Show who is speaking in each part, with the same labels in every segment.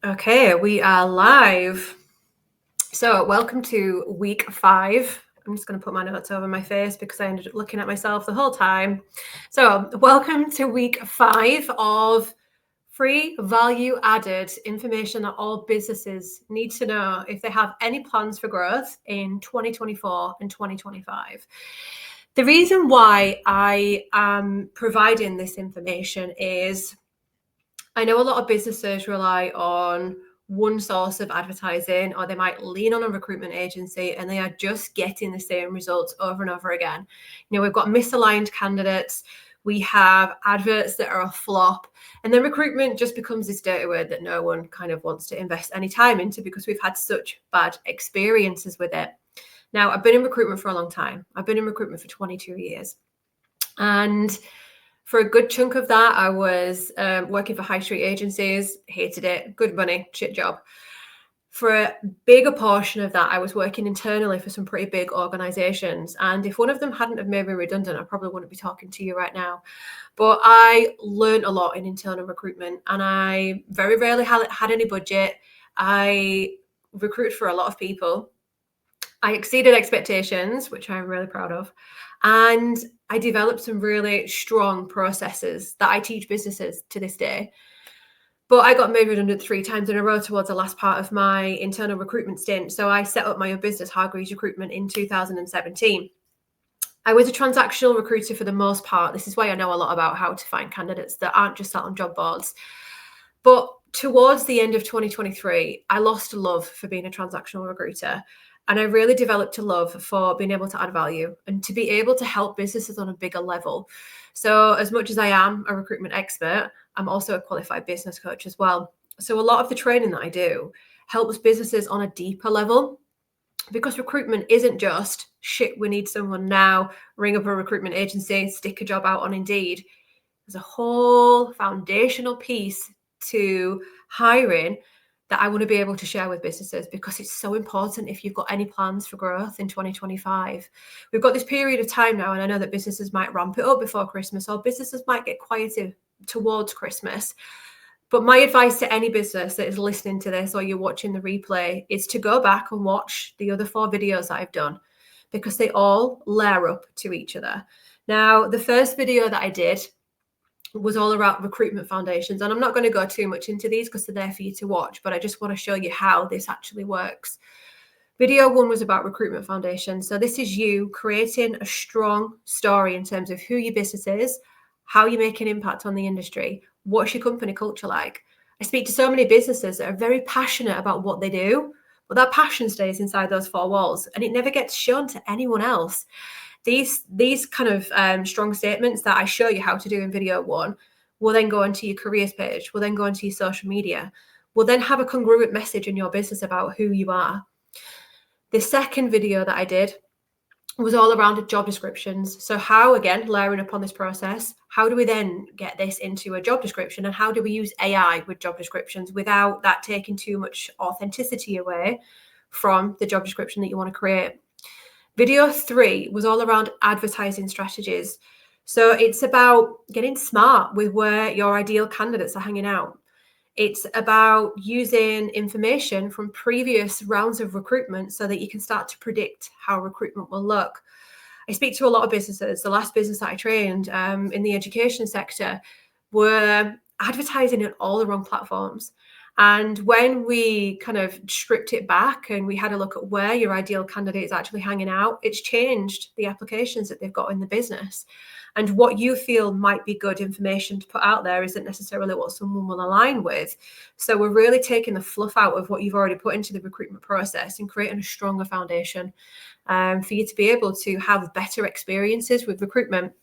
Speaker 1: Okay, we are live. So welcome to week 5. I'm just going to put my notes over my face because I ended up looking at myself the whole time. So welcome to week 5 of free value added information that all businesses need to know if they have any plans for growth in 2024 and 2025. The reason why I am providing this information is I know a lot of businesses rely on one source of advertising, or they might lean on a recruitment agency and they are just getting the same results over and over again. We've got misaligned candidates, we have adverts that are a flop, and then recruitment just becomes this dirty word that no one kind of wants to invest any time into because we've had such bad experiences with it. Now, I've been in recruitment for a long time. I've been in recruitment for 22 years. And for a good chunk of that, I was working for high street agencies, hated it, good money, shit job. For a bigger portion of that, I was working internally for some pretty big organizations. And if one of them hadn't have made me redundant, I probably wouldn't be talking to you right now. But I learned a lot in internal recruitment, and I very rarely had any budget. I recruited for a lot of people. I exceeded expectations, which I'm really proud of. And I developed some really strong processes that I teach businesses to this day. But I got made redundant 3 times in a row towards the last part of my internal recruitment stint. So I set up my own business, Hargreaves Recruitment, in 2017. I was a transactional recruiter for the most part. This is why I know a lot about how to find candidates that aren't just sat on job boards. But towards the end of 2023, I lost love for being a transactional recruiter. And I really developed a love for being able to add value and to be able to help businesses on a bigger level. So as much as I am a recruitment expert, I'm also a qualified business coach as well. So a lot of the training that I do helps businesses on a deeper level, because recruitment isn't just, shit, we need someone now, ring up a recruitment agency, stick a job out on Indeed. There's a whole foundational piece to hiring that I want to be able to share with businesses, because it's so important if you've got any plans for growth in 2025. We've got this period of time now, and I know that businesses might ramp it up before Christmas, or businesses might get quieter towards Christmas. But my advice to any business that is listening to this, or you're watching the replay, is to go back and watch the other 4 videos that I've done, because they all layer up to each other. Now, the first video that I did was all about recruitment foundations. And I'm not going to go too much into these because they're there for you to watch, but I just want to show you how this actually works. Video 1 was about recruitment foundations. So this is you creating a strong story in terms of who your business is, how you make an impact on the industry, what's your company culture like. I speak to so many businesses that are very passionate about what they do, but that passion stays inside those 4 walls and it never gets shown to anyone else. These kind of strong statements that I show you how to do in video 1 will then go into your careers page, will then go into your social media, will then have a congruent message in your business about who you are. The second video that I did was all around job descriptions. So how, again, layering upon this process, how do we then get this into a job description, and how do we use AI with job descriptions without that taking too much authenticity away from the job description that you want to create? Video 3 was all around advertising strategies. So it's about getting smart with where your ideal candidates are hanging out. It's about using information from previous rounds of recruitment so that you can start to predict how recruitment will look. I speak to a lot of businesses. The last business that I trained in the education sector were advertising in all the wrong platforms. And when we kind of stripped it back and we had a look at where your ideal candidate is actually hanging out, it's changed the applications that they've got in the business. And what you feel might be good information to put out there isn't necessarily what someone will align with. So we're really taking the fluff out of what you've already put into the recruitment process and creating a stronger foundation for you to be able to have better experiences with recruitment.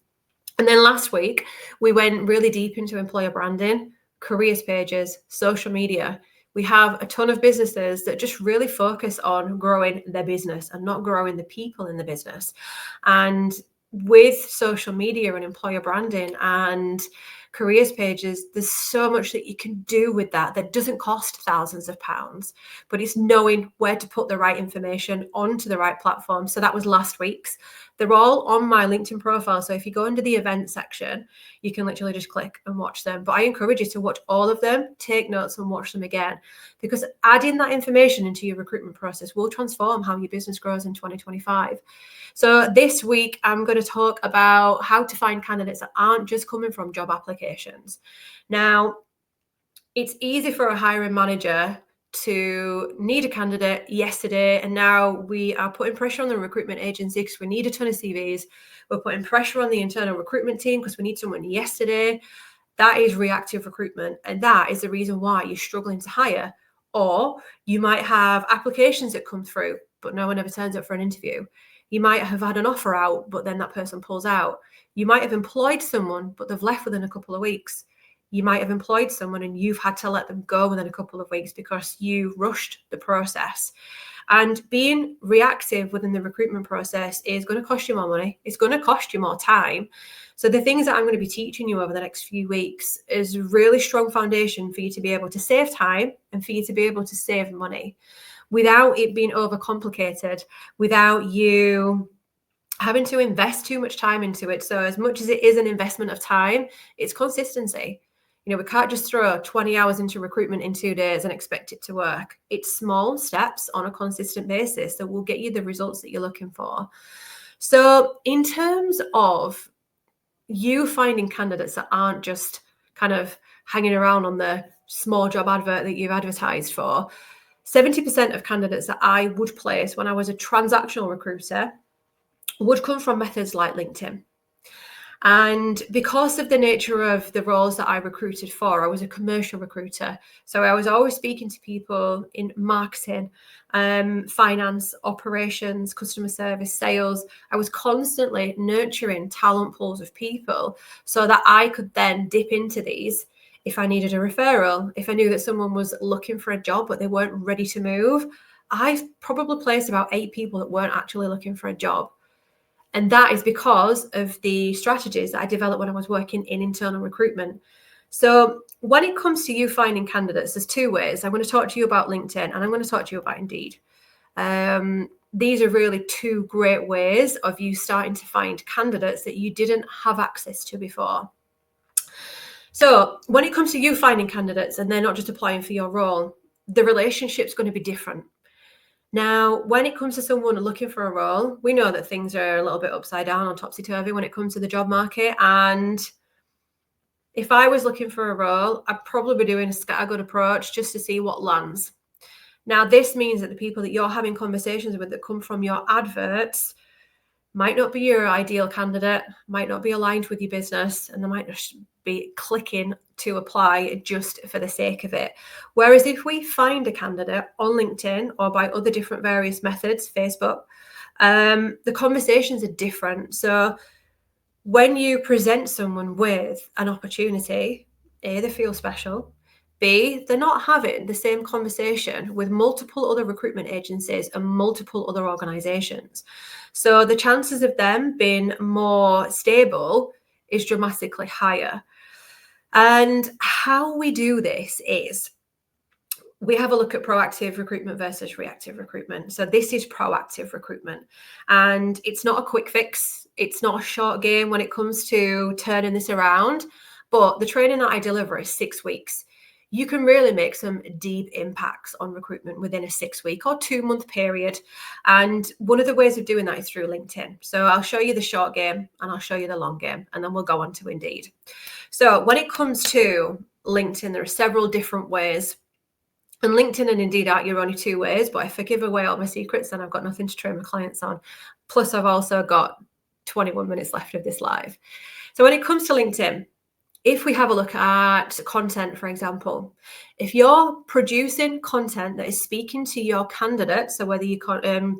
Speaker 1: And then last week, we went really deep into employer branding, careers pages, social media. We have a ton of businesses that just really focus on growing their business and not growing the people in the business. And with social media and employer branding and careers pages, there's so much that you can do with that doesn't cost thousands of pounds, but it's knowing where to put the right information onto the right platform. So that was last week's. They're all on my LinkedIn profile. So if you go under the event section, you can literally just click and watch them. But I encourage you to watch all of them, take notes and watch them again, because adding that information into your recruitment process will transform how your business grows in 2025. So this week, I'm going to talk about how to find candidates that aren't just coming from job applications. Now, it's easy for a hiring manager to need a candidate yesterday, and now we are putting pressure on the recruitment agency because we need a ton of CVs. We're putting pressure on the internal recruitment team because we need someone yesterday. That is reactive recruitment, and that is the reason why you're struggling to hire. Or you might have applications that come through, but no one ever turns up for an interview. You might have had an offer out, but then that person pulls out. You might have employed someone, but they've left within a couple of weeks. You might have employed someone and you've had to let them go within a couple of weeks because you rushed the process. And being reactive within the recruitment process is going to cost you more money. It's going to cost you more time. So the things that I'm going to be teaching you over the next few weeks is a really strong foundation for you to be able to save time and for you to be able to save money without it being overcomplicated, without you having to invest too much time into it. So as much as it is an investment of time, it's consistency. You know, we can't just throw 20 hours into recruitment in 2 days and expect it to work. It's small steps on a consistent basis that will get you the results that you're looking for. So in terms of you finding candidates that aren't just kind of hanging around on the small job advert that you've advertised for, 70% of candidates that I would place when I was a transactional recruiter would come from methods like LinkedIn. And because of the nature of the roles that I recruited for, I was a commercial recruiter. So I was always speaking to people in marketing, finance, operations, customer service, sales. I was constantly nurturing talent pools of people so that I could then dip into these if I needed a referral, if I knew that someone was looking for a job but they weren't ready to move. I've probably placed about 8 people that weren't actually looking for a job. And that is because of the strategies that I developed when I was working in internal recruitment. So when it comes to you finding candidates, there's 2 ways. I'm going to talk to you about LinkedIn and I'm going to talk to you about Indeed. These are really 2 great ways of you starting to find candidates that you didn't have access to before. So when it comes to you finding candidates and they're not just applying for your role, the relationship's going to be different. Now, when it comes to someone looking for a role, we know that things are a little bit upside down or topsy-turvy when it comes to the job market. And if I was looking for a role, I'd probably be doing a scattergood approach just to see what lands. Now, this means that the people that you're having conversations with that come from your adverts might not be your ideal candidate, might not be aligned with your business, and they might just be clicking to apply just for the sake of it. Whereas if we find a candidate on LinkedIn or by other different various methods, Facebook, the conversations are different. So when you present someone with an opportunity, A, they feel special. B, they're not having the same conversation with multiple other recruitment agencies and multiple other organizations. So the chances of them being more stable is dramatically higher. And how we do this is we have a look at proactive recruitment versus reactive recruitment. So this is proactive recruitment, and it's not a quick fix. It's not a short game when it comes to turning this around, but the training that I deliver is 6 weeks. You can really make some deep impacts on recruitment within a 6-week or 2-month period. And one of the ways of doing that is through LinkedIn. So I'll show you the short game and I'll show you the long game, and then we'll go on to Indeed. So when it comes to LinkedIn, there are several different ways. And LinkedIn and Indeed aren't your only 2 ways, but if I give away all my secrets, then I've got nothing to train my clients on. Plus, I've also got 21 minutes left of this live. So when it comes to LinkedIn, if we have a look at content, for example, if you're producing content that is speaking to your candidate, so whether you're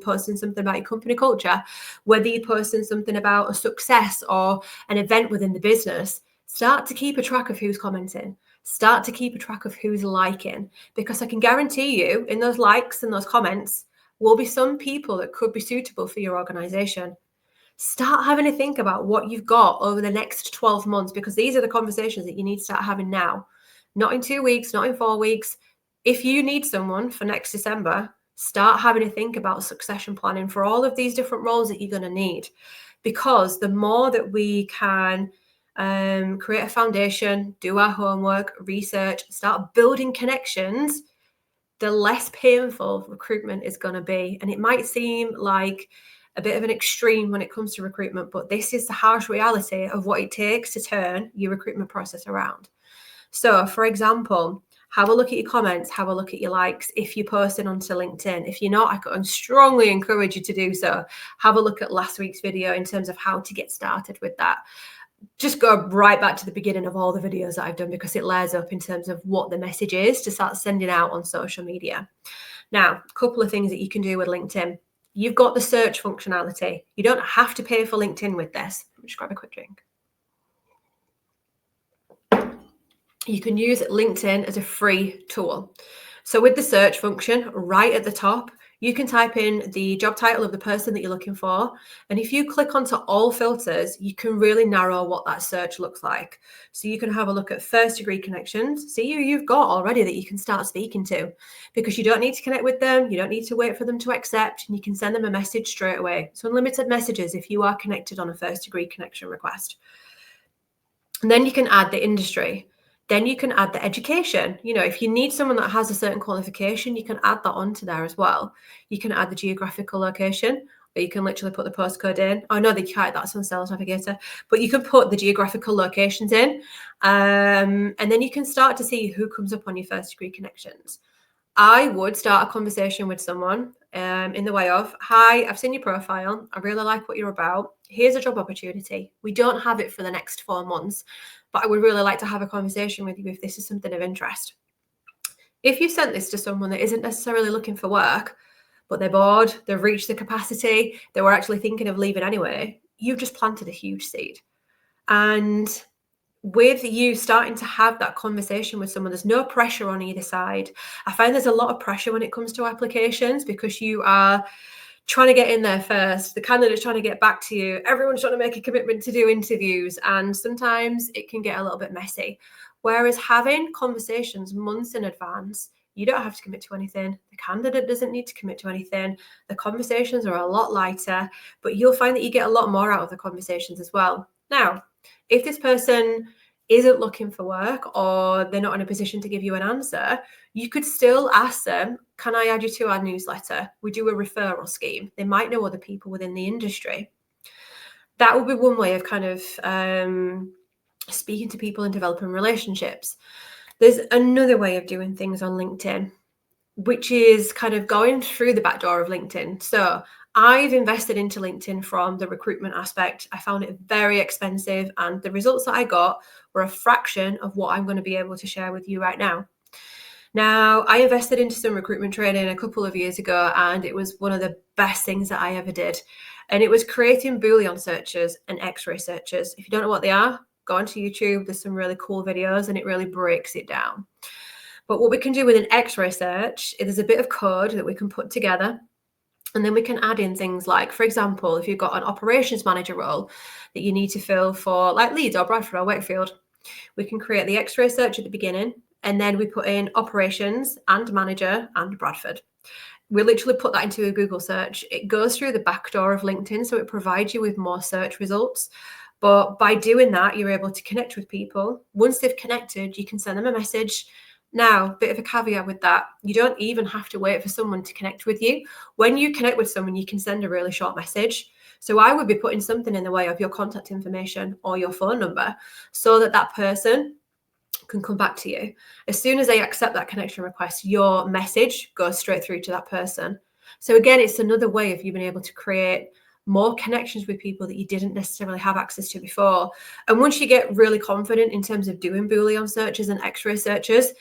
Speaker 1: posting something about your company culture, whether you're posting something about a success or an event within the business, start to keep a track of who's commenting. Start to keep a track of who's liking, because I can guarantee you in those likes and those comments will be some people that could be suitable for your organization. Start having to think about what you've got over the next 12 months, because these are the conversations that you need to start having now, not in 2 weeks, not in 4 weeks. If you need someone for next December, start having to think about succession planning for all of these different roles that you're going to need. because the more that we can create a foundation, do our homework, research, start building connections, the less painful recruitment is going to be. And it might seem like a bit of an extreme when it comes to recruitment, but this is the harsh reality of what it takes to turn your recruitment process around. So, for example, have a look at your comments, have a look at your likes if you're posting onto LinkedIn. If you're not, I could strongly encourage you to do so. Have a look at last week's video in terms of how to get started with that. Just go right back to the beginning of all the videos that I've done, because it layers up in terms of what the message is to start sending out on social media. Now, a couple of things that you can do with LinkedIn. You've got the search functionality. You don't have to pay for LinkedIn with this. Let me just grab a quick drink. You can use LinkedIn as a free tool. So with the search function right at the top, you can type in the job title of the person that you're looking for. And if you click onto all filters, you can really narrow what that search looks like. So you can have a look at first degree connections. See who you've got already that you can start speaking to, because you don't need to connect with them. You don't need to wait for them to accept, and you can send them a message straight away. So unlimited messages if you are connected on a first degree connection request. And then you can add the industry. Then you can add the education. You know, if you need someone that has a certain qualification, you can add that onto there as well. You can add the geographical location, or you can literally put the postcode in. Oh no, they can't, that's on Sales Navigator. But you can put the geographical locations in. And then you can start to see who comes up on your first degree connections. I would start a conversation with someone in the way of, hi, I've seen your profile. I really like what you're about. Here's a job opportunity. We don't have it for the next 4 months, but I would really like to have a conversation with you if this is something of interest. If you sent this to someone that isn't necessarily looking for work, but they're bored, they've reached the capacity, they were actually thinking of leaving anyway, you've just planted a huge seed. And with you starting to have that conversation with someone, there's no pressure on either side. I find there's a lot of pressure when it comes to applications, because you are trying to get in there first. The candidate's trying to get back to you. Everyone's trying to make a commitment to do interviews, and sometimes it can get a little bit messy. Whereas having conversations months in advance, you don't have to commit to anything. The candidate doesn't need to commit to anything. The conversations are a lot lighter, but you'll find that you get a lot more out of the conversations as well. Now, if this person isn't looking for work, or they're not in a position to give you an answer, you could still ask them, can I add you to our newsletter? We do a referral scheme. They might know other people within the industry. That would be one way of kind of speaking to people and developing relationships. There's another way of doing things on LinkedIn, which is kind of going through the back door of LinkedIn. So I've invested into LinkedIn from the recruitment aspect. I found it very expensive, and the results that I got were a fraction of what I'm going to be able to share with you right now. Now, I invested into some recruitment training a couple of years ago, and it was one of the best things that I ever did. And it was creating Boolean searches and X-ray searches. If you don't know what they are, go onto YouTube. There's some really cool videos, and it really breaks it down. But what we can do with an X-ray search is there's a bit of code that we can put together. And then we can add in things like, for example, if you've got an operations manager role that you need to fill for like Leeds or Bradford or Wakefield, we can create the X-ray search at the beginning, and then we put in operations and manager and Bradford. We literally put that into a Google search. It goes through the back door of LinkedIn, so it provides you with more search results. But by doing that, you're able to connect with people. Once they've connected, you can send them a message. Now, bit of a caveat with that, you don't even have to wait for someone to connect with you. When you connect with someone, you can send a really short message. So I would be putting something in the way of your contact information or your phone number, so that that person can come back to you. As soon as they accept that connection request, your message goes straight through to that person. So again, it's another way of you being able to create more connections with people that you didn't necessarily have access to before. And once you get really confident in terms of doing Boolean searches and X-ray searches,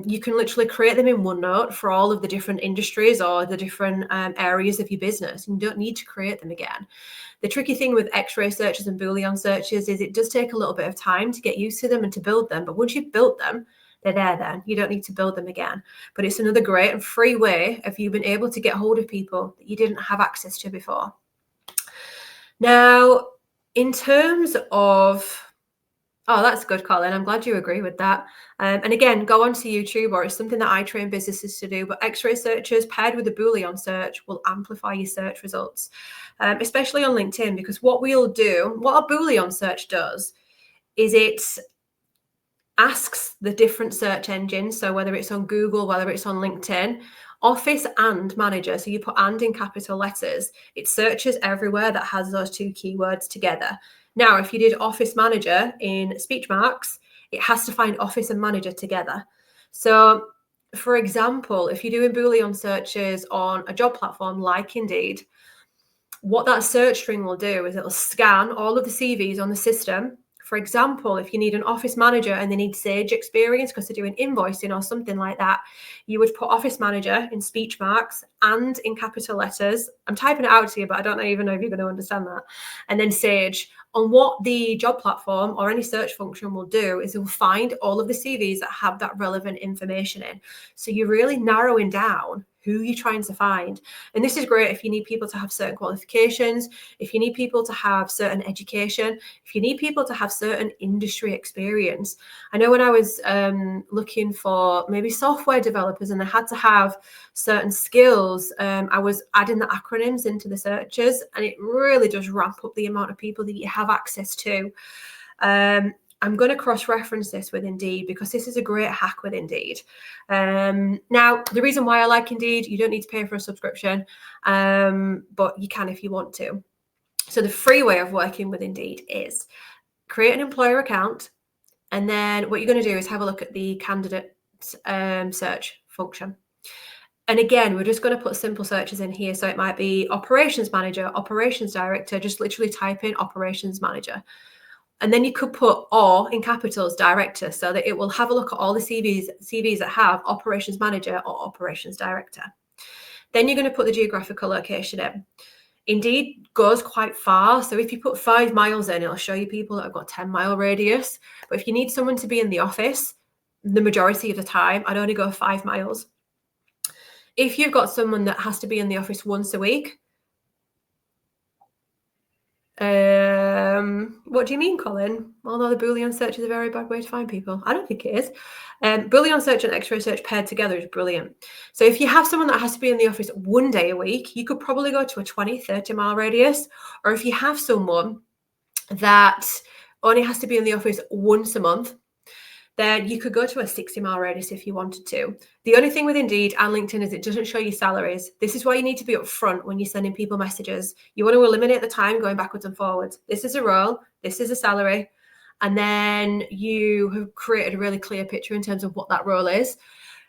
Speaker 1: you can literally create them in OneNote for all of the different industries or the different areas of your business. You don't need to create them again. The tricky thing with X-ray searches and Boolean searches is it does take a little bit of time to get used to them and to build them. But once you've built them, they're there then. You don't need to build them again. But it's another great and free way of you being able to get hold of people that you didn't have access to before. Now, in terms of Oh, that's good, Colin. I'm glad you agree with that. And again, go onto YouTube, or it's something that I train businesses to do. But X-ray searches paired with a Boolean search will amplify your search results, especially on LinkedIn, because what a Boolean search does is it asks the different search engines, so whether it's on Google, whether it's on LinkedIn, Office and Manager, so you put and in capital letters, it searches everywhere that has those two keywords together. Now, if you did Office Manager in speech marks, it has to find Office and Manager together. So, for example, if you're doing Boolean searches on a job platform like Indeed, what that search string will do is it'll scan all of the CVs on the system. For example, if you need an office manager and they need Sage experience because they're doing invoicing or something like that, you would put office manager in speech marks and in capital letters. I'm typing it out to you, but I don't even know if you're going to understand that. And then Sage. On what the job platform or any search function will do is it will find all of the CVs that have that relevant information in. So you're really narrowing down who you're trying to find. And this is great if you need people to have certain qualifications, if you need people to have certain education, if you need people to have certain industry experience. I know when I was looking for maybe software developers and they had to have certain skills, I was adding the acronyms into the searches, and it really does ramp up the amount of people that you have access to. I'm going to cross-reference this with Indeed because this is a great hack with Indeed. Now, the reason why I like Indeed, you don't need to pay for a subscription, but you can if you want to. So the free way of working with Indeed is create an employer account, and then what you're going to do is have a look at the candidate search function. And again, we're just going to put simple searches in here. So it might be operations manager, operations director, just literally type in operations manager. And then you could put or in capitals director, so that it will have a look at all the CVs that have operations manager or operations director. Then you're going to put the geographical location in. Indeed goes quite far. So if you put 5 miles in, it'll show you people that have got 10-mile radius. But if you need someone to be in the office, the majority of the time, I'd only go 5 miles. If you've got someone that has to be in the office once a week, what do you mean, Colin? Although the Boolean search is a very bad way to find people. I don't think it is. Boolean search and X-ray search paired together is brilliant. So if you have someone that has to be in the office one day a week, you could probably go to a 20, 30-mile radius. Or if you have someone that only has to be in the office once a month, then you could go to a 60-mile radius if you wanted to. The only thing with Indeed and LinkedIn is it doesn't show you salaries. This is why you need to be upfront when you're sending people messages. You want to eliminate the time going backwards and forwards. This is a role, this is a salary, and then you have created a really clear picture in terms of what that role is.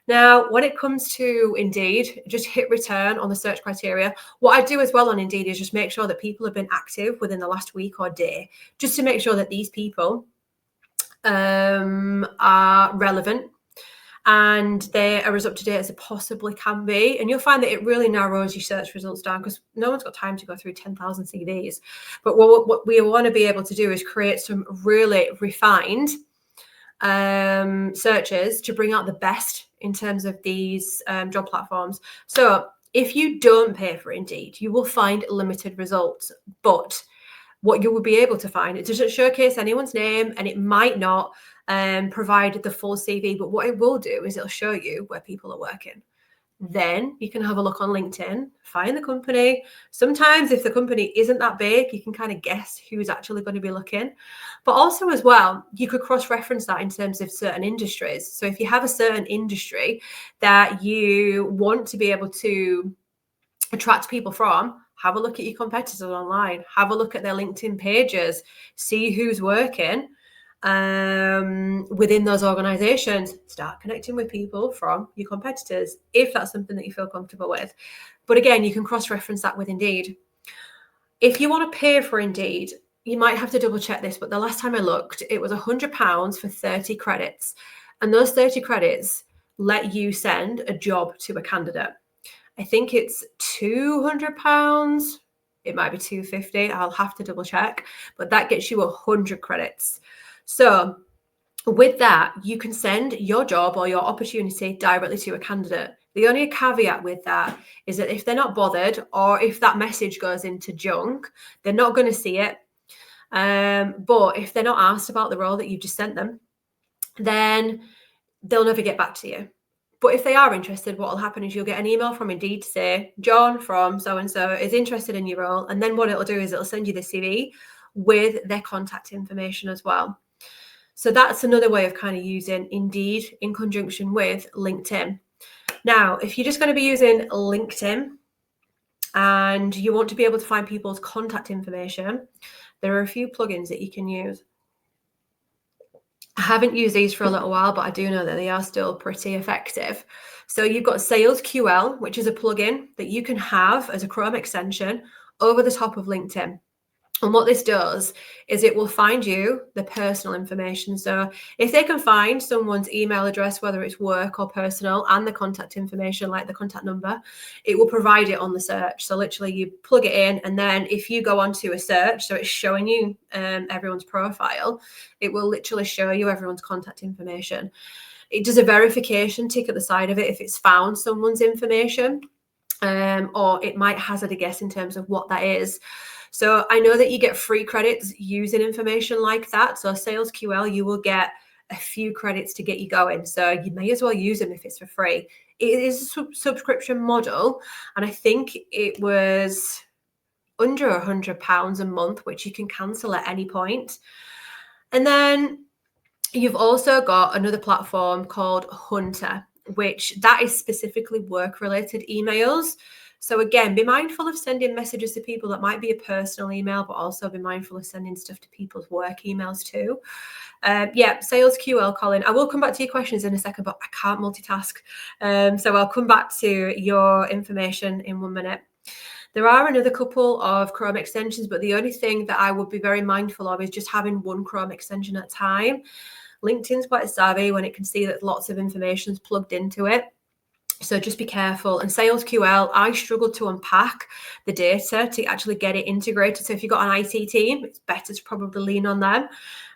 Speaker 1: Now, when it comes to Indeed, just hit return on the search criteria. What I do as well on Indeed is just make sure that people have been active within the last week or day, just to make sure that these people are relevant and they are as up to date as they possibly can be. And you'll find that it really narrows your search results down because no one's got time to go through 10,000 CVs. But what we want to be able to do is create some really refined searches to bring out the best in terms of these job platforms. So if you don't pay for Indeed, you will find limited results, but what you will be able to find, it doesn't showcase anyone's name and it might not provide the full CV, but what it will do is it'll show you where people are working. Then you can have a look on LinkedIn, find the company. Sometimes if the company isn't that big, you can kind of guess who's actually going to be looking. But also as well, you could cross-reference that in terms of certain industries. So if you have a certain industry that you want to be able to attract people from, have a look at your competitors online, have a look at their LinkedIn pages, see who's working within those organizations, start connecting with people from your competitors, if that's something that you feel comfortable with. But again, you can cross-reference that with Indeed. If you want to pay for Indeed, you might have to double check this, but the last time I looked, it was £100 for 30 credits. And those 30 credits let you send a job to a candidate. I think it's £200. It might be $250. I'll have to double check, but that gets you 100 credits. So with that, you can send your job or your opportunity directly to a candidate. The only caveat with that is that if they're not bothered or if that message goes into junk, they're not going to see it. But if they're not asked about the role that you've just sent them, then they'll never get back to you. But if they are interested, what will happen is you'll get an email from Indeed to say, John from so-and-so is interested in your role. And then what it'll do is it'll send you the CV with their contact information as well. So that's another way of kind of using Indeed in conjunction with LinkedIn. Now, if you're just going to be using LinkedIn and you want to be able to find people's contact information, there are a few plugins that you can use. I haven't used these for a little while, but I do know that they are still pretty effective. So you've got Sales QL, which is a plugin that you can have as a Chrome extension over the top of LinkedIn. And what this does is it will find you the personal information. So if they can find someone's email address, whether it's work or personal, and the contact information, like the contact number, it will provide it on the search. So literally you plug it in, and then if you go onto a search, so it's showing you everyone's profile, it will literally show you everyone's contact information. It does a verification tick at the side of it if it's found someone's information, or it might hazard a guess in terms of what that is. So I know that you get free credits using information like that. So Sales QL, you will get a few credits to get you going. So you may as well use them if it's for free. It is a subscription model, and I think it was under £100 a month, which you can cancel at any point. And then you've also got another platform called Hunter, which that is specifically work-related emails. So again, be mindful of sending messages to people that might be a personal email, but also be mindful of sending stuff to people's work emails too. Sales QL, Colin. I will come back to your questions in a second, but I can't multitask. So I'll come back to your information in 1 minute. There are another couple of Chrome extensions, but the only thing that I would be very mindful of is just having one Chrome extension at a time. LinkedIn's quite savvy when it can see that lots of information is plugged into it. So just be careful. And Sales QL, I struggled to unpack the data to actually get it integrated. So if you've got an IT team, it's better to probably lean on them.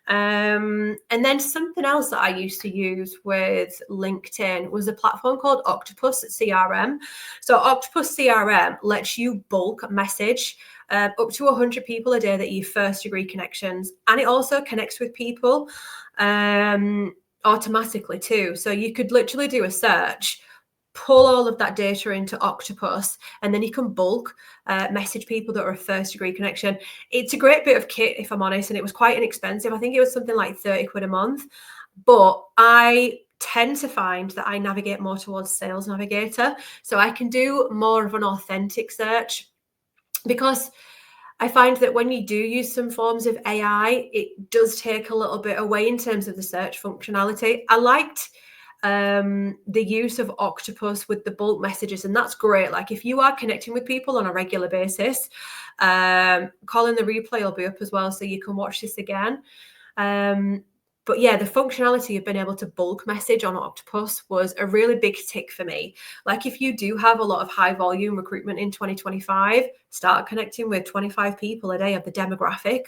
Speaker 1: And then something else that I used to use with LinkedIn was a platform called Octopus CRM. So Octopus CRM lets you bulk message up to 100 people a day that are your first degree connections. And it also connects with people automatically too. So you could literally do a search, pull all of that data into Octopus, and then you can bulk message people that are a first degree connection. It's a great bit of kit, if I'm honest, and it was quite inexpensive. I think it was something like 30 quid a month, but I tend to find that I navigate more towards Sales Navigator, so I can do more of an authentic search, because I find that when you do use some forms of AI, it does take a little bit away in terms of the search functionality. I liked the use of Octopus with the bulk messages, and that's great. Like if you are connecting with people on a regular basis, Colin, the replay will be up as well, so you can watch this again. But yeah, the functionality of being able to bulk message on Octopus was a really big tick for me. Like if you do have a lot of high volume recruitment in 2025, start connecting with 25 people a day of the demographic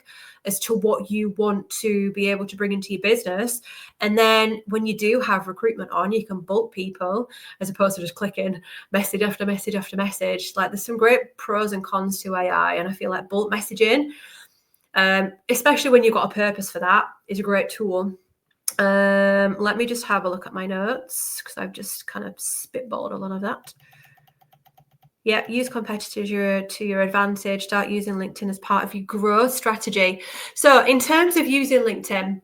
Speaker 1: as to what you want to be able to bring into your business. And then when you do have recruitment on, you can bulk people as opposed to just clicking message after message after message. Like there's some great pros and cons to AI. And I feel like bulk messaging, especially when you've got a purpose for that, is a great tool. Let me just have a look at my notes because I've just kind of spitballed a lot of that. Yeah, use competitors to your advantage. Start using LinkedIn as part of your growth strategy. So in terms of using LinkedIn,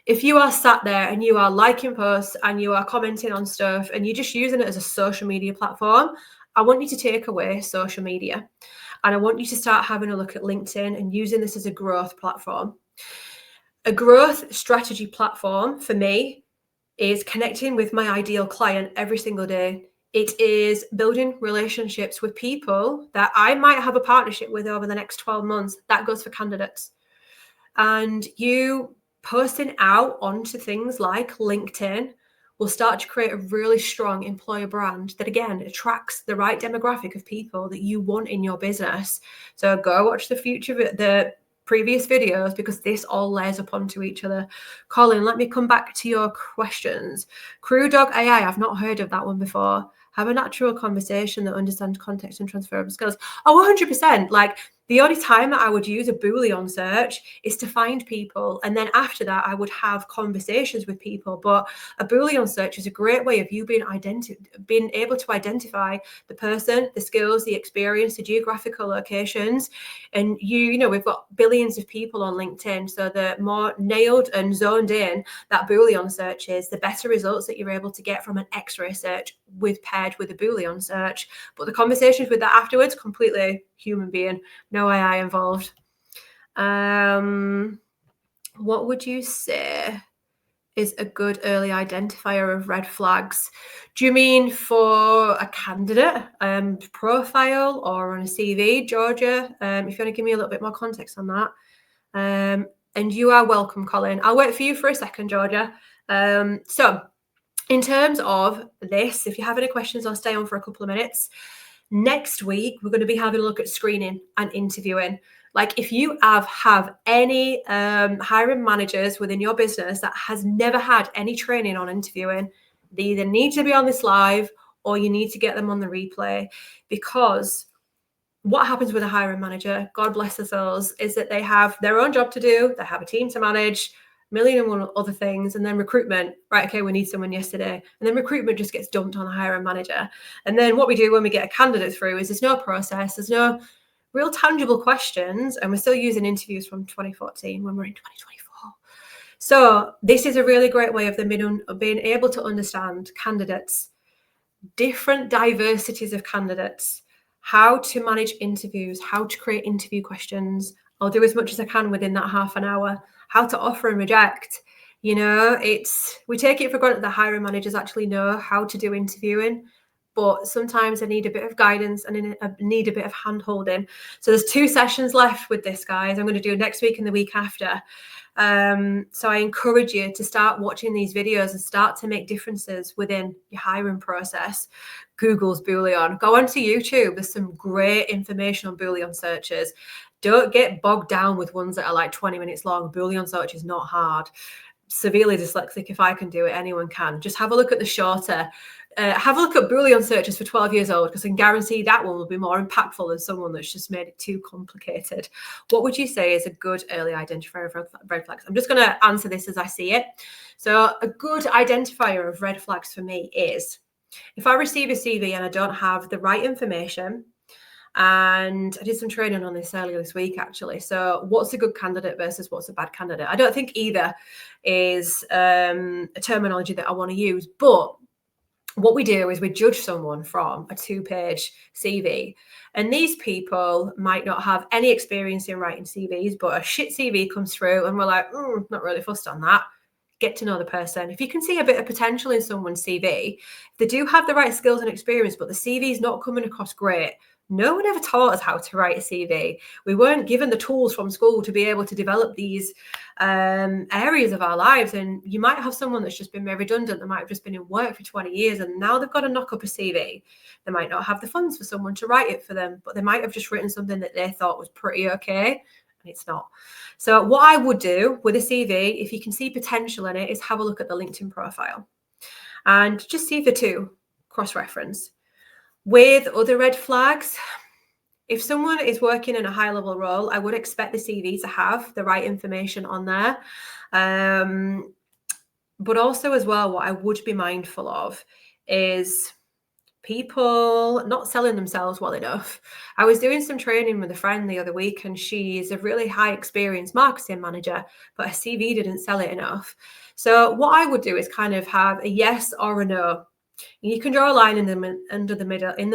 Speaker 1: if you are sat there and you are liking posts and you are commenting on stuff and you're just using it as a social media platform, I want you to take away social media. And I want you to start having a look at LinkedIn and using this as a growth platform. A growth strategy platform for me is connecting with my ideal client every single day. It is building relationships with people that I might have a partnership with over the next 12 months. That goes for candidates. And you posting out onto things like LinkedIn will start to create a really strong employer brand that, again, attracts the right demographic of people that you want in your business. So go watch the previous videos because this all layers up onto each other. Colin, let me come back to your questions. Crew Dog AI, I've not heard of that one before. Have a natural conversation that understands context and transferable skills. Oh, 100%. Like The only time that I would use a Boolean search is to find people. And then after that, I would have conversations with people. But a Boolean search is a great way of you being able to identify the person, the skills, the experience, the geographical locations. And we've got billions of people on LinkedIn. So the more nailed and zoned in that Boolean search is, the better results that you're able to get from an X-ray search paired with a Boolean search. But the conversations with that afterwards, completely human being. No AI involved. What would you say is a good early identifier of red flags? Do you mean for a candidate profile or on a CV, Georgia? If you want to give me a little bit more context on that. And you are welcome, Colin. I'll wait for you for a second, Georgia. So in terms of this, if you have any questions, I'll stay on for a couple of minutes. Next week, we're going to be having a look at screening and interviewing. Like if you have any hiring managers within your business that has never had any training on interviewing, they either need to be on this live or you need to get them on the replay, because what happens with a hiring manager, God bless their souls, is that they have their own job to do. They have a team to manage, million and one other things, and then recruitment, right? Okay, we need someone yesterday, and then recruitment just gets dumped on the hiring manager. And then what we do when we get a candidate through is there's no process, there's no real tangible questions, and we're still using interviews from 2014 when we're in 2024. So this is a really great way of being able to understand candidates, different diversities of candidates, how to manage interviews, how to create interview questions. I'll do as much as I can within that half an hour. How to offer and reject. We take it for granted that hiring managers actually know how to do interviewing, but sometimes I need a bit of guidance and I need a bit of hand holding. So there's 2 sessions left with this, guys. I'm going to do next week and the week after. So I encourage you to start watching these videos and start to make differences within your hiring process. Google's Boolean. Go onto YouTube. There's some great information on Boolean searches. Don't get bogged down with ones that are like 20 minutes long. Boolean search is not hard. Severely dyslexic, if I can do it, anyone can. Just have a look at the shorter. Have a look at Boolean searches for 12 years old, because I can guarantee that one will be more impactful than someone that's just made it too complicated. What would you say is a good early identifier of red flags? I'm just going to answer this as I see it. So a good identifier of red flags for me is if I receive a CV and I don't have the right information. And I did some training on this earlier this week, actually. So what's a good candidate versus what's a bad candidate? I don't think either is a terminology that I want to use. But what we do is we judge someone from a 2-page CV. And these people might not have any experience in writing CVs, but a shit CV comes through and we're like, not really fussed on that. Get to know the person. If you can see a bit of potential in someone's CV, they do have the right skills and experience, but the CV is not coming across great. No one ever taught us how to write a CV. We weren't given the tools from school to be able to develop these areas of our lives. And you might have someone that's just been made redundant. They might have just been in work for 20 years and now they've got to knock up a CV. They might not have the funds for someone to write it for them, but they might have just written something that they thought was pretty okay, and it's not. So what I would do with a CV, if you can see potential in it, is have a look at the LinkedIn profile and just see the two cross-reference. With other red flags, if someone is working in a high-level role, I would expect the CV to have the right information on there. But also as well, what I would be mindful of is people not selling themselves well enough. I was doing some training with a friend the other week, and she's a really high experienced marketing manager, but her CV didn't sell it enough. So what I would do is kind of have a yes or a no. You can draw a line in the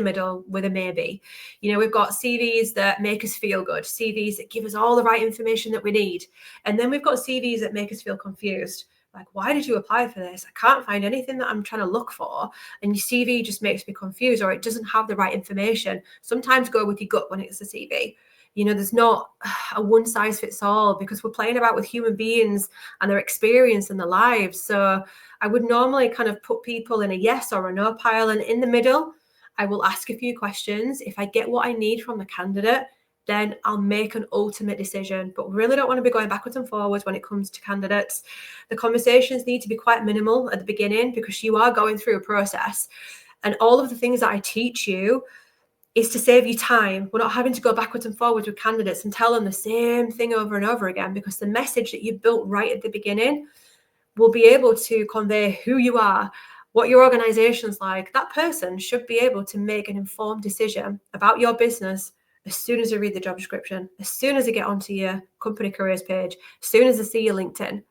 Speaker 1: middle with a maybe. We've got CVs that make us feel good, CVs that give us all the right information that we need. And then we've got CVs that make us feel confused. Like, why did you apply for this? I can't find anything that I'm trying to look for. And your CV just makes me confused, or it doesn't have the right information. Sometimes go with your gut when it's a CV. There's not a one size fits all, because we're playing about with human beings and their experience and their lives. So I would normally kind of put people in a yes or a no pile. And in the middle, I will ask a few questions. If I get what I need from the candidate, then I'll make an ultimate decision. But really don't want to be going backwards and forwards when it comes to candidates. The conversations need to be quite minimal at the beginning, because you are going through a process. And all of the things that I teach you, is to save you time. We're not having to go backwards and forwards with candidates and tell them the same thing over and over again, because the message that you built right at the beginning will be able to convey who you are, what your organization's like. That person should be able to make an informed decision about your business as soon as they read the job description, as soon as they get onto your company careers page, as soon as they see your LinkedIn.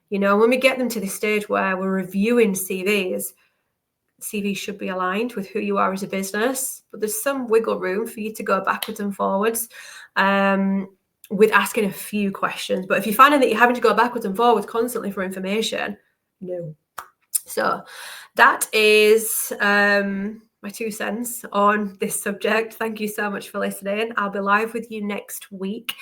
Speaker 1: You know, when we get them to the stage where we're reviewing CVs should be aligned with who you are as a business, but there's some wiggle room for you to go backwards and forwards with asking a few questions. But if you're finding that you're having to go backwards and forwards constantly for information, no. So that is my 2 cents on this subject. Thank you so much for listening. I'll be live with you next week.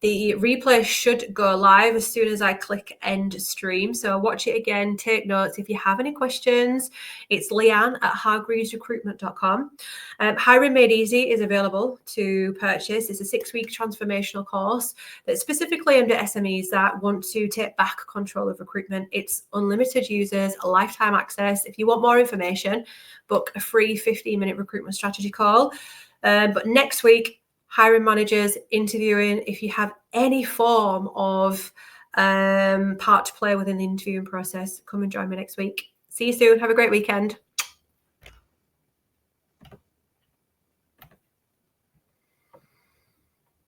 Speaker 1: The replay should go live as soon as I click end stream. So watch it again, take notes. If you have any questions, it's leanne@hargreavesrecruitment.com. Hiring Made Easy is available to purchase. It's a 6-week transformational course that's specifically aimed at SMEs that want to take back control of recruitment. It's unlimited users, lifetime access. If you want more information, book a free 15-minute recruitment strategy call. But next week, hiring managers, interviewing. If you have any form of part to play within the interviewing process, come and join me next week. See you soon. Have a great weekend.